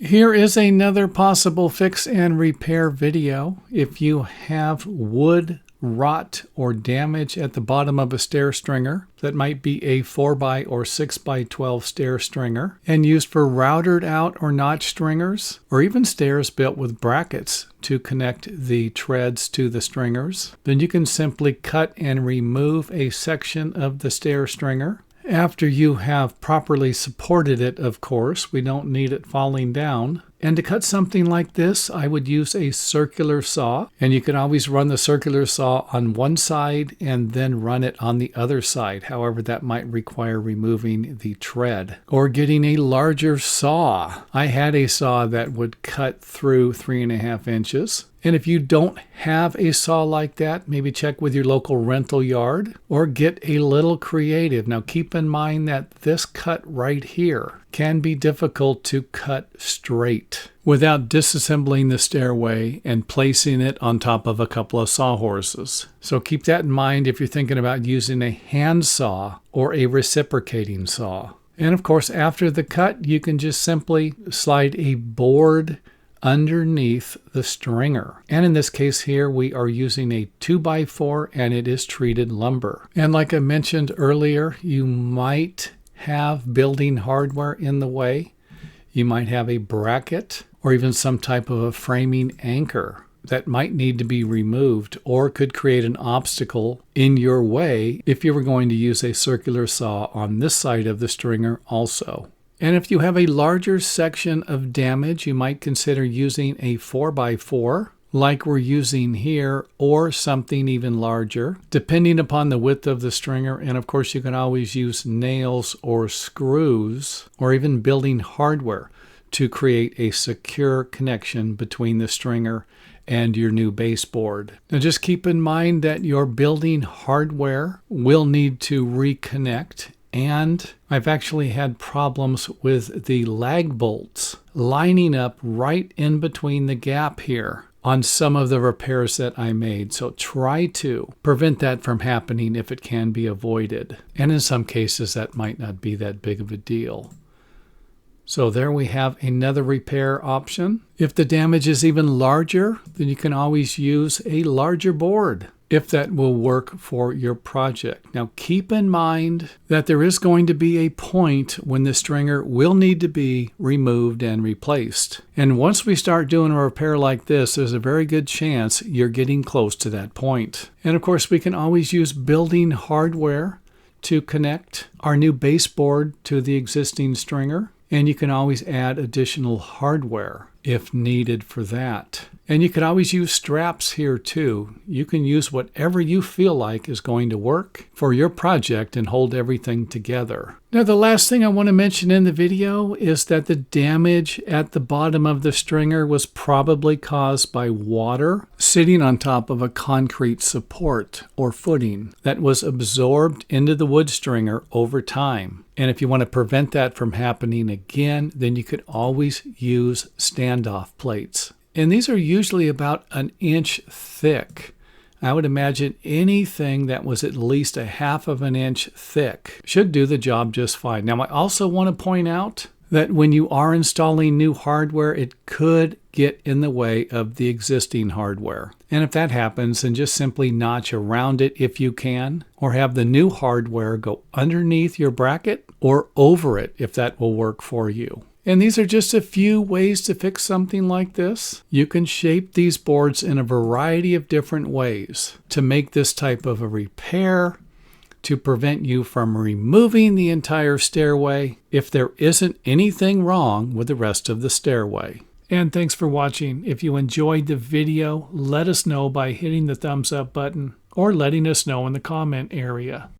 Here is another possible fix and repair video. If you have wood rot or damage at the bottom of a stair stringer, that might be a 4x or 6x12 stair stringer, and used for routered out or notch stringers, or even stairs built with brackets to connect the treads to the stringers, then you can simply cut and remove a section of the stair stringer. After you have properly supported it, of course, we don't need it falling down. And to cut something like this, I would use a circular saw. And you can always run the circular saw on one side and then run it on the other side. However, that might require removing the tread. Or getting a larger saw. I had a saw that would cut through 3.5 inches. And if you don't have a saw like that, maybe check with your local rental yard or get a little creative. Now keep in mind that this cut right here can be difficult to cut straight without disassembling the stairway and placing it on top of a couple of sawhorses. So keep that in mind if you're thinking about using a hand saw or a reciprocating saw. And of course, after the cut, you can just simply slide a board underneath the stringer. And in this case here, we are using a 2x4 and it is treated lumber. And like I mentioned earlier, you might have building hardware in the way. You might have a bracket or even some type of a framing anchor that might need to be removed or could create an obstacle in your way if you were going to use a circular saw on this side of the stringer also. And if you have a larger section of damage, you might consider using a 4x4 like we're using here, or something even larger, depending upon the width of the stringer. And of course, you can always use nails or screws or even building hardware to create a secure connection between the stringer and your new baseboard. Now just keep in mind that your building hardware will need to reconnect. And I've actually had problems with the lag bolts lining up right in between the gap here on some of the repairs that I made. So try to prevent that from happening if it can be avoided. And in some cases, that might not be that big of a deal. So there we have another repair option. If the damage is even larger, then you can always use a larger board if that will work for your project. Now keep in mind that there is going to be a point when the stringer will need to be removed and replaced. And once we start doing a repair like this, there's a very good chance you're getting close to that point. And of course, we can always use building hardware to connect our new baseboard to the existing stringer. And you can always add additional hardware if needed for that. And you can always use straps here too. You can use whatever you feel like is going to work for your project and hold everything together. Now the last thing I want to mention in the video is that the damage at the bottom of the stringer was probably caused by water sitting on top of a concrete support or footing that was absorbed into the wood stringer over time. And if you want to prevent that from happening again, then you could always use standoff plates. And these are usually about 1 inch thick. I would imagine anything that was at least 1/2 inch thick should do the job just fine. Now, I also want to point out that when you are installing new hardware, it could get in the way of the existing hardware. And if that happens, then just simply notch around it if you can, or have the new hardware go underneath your bracket or over it if that will work for you. And these are just a few ways to fix something like this. You can shape these boards in a variety of different ways to make this type of a repair, to prevent you from removing the entire stairway if there isn't anything wrong with the rest of the stairway. And thanks for watching. If you enjoyed the video, let us know by hitting the thumbs up button or letting us know in the comment area.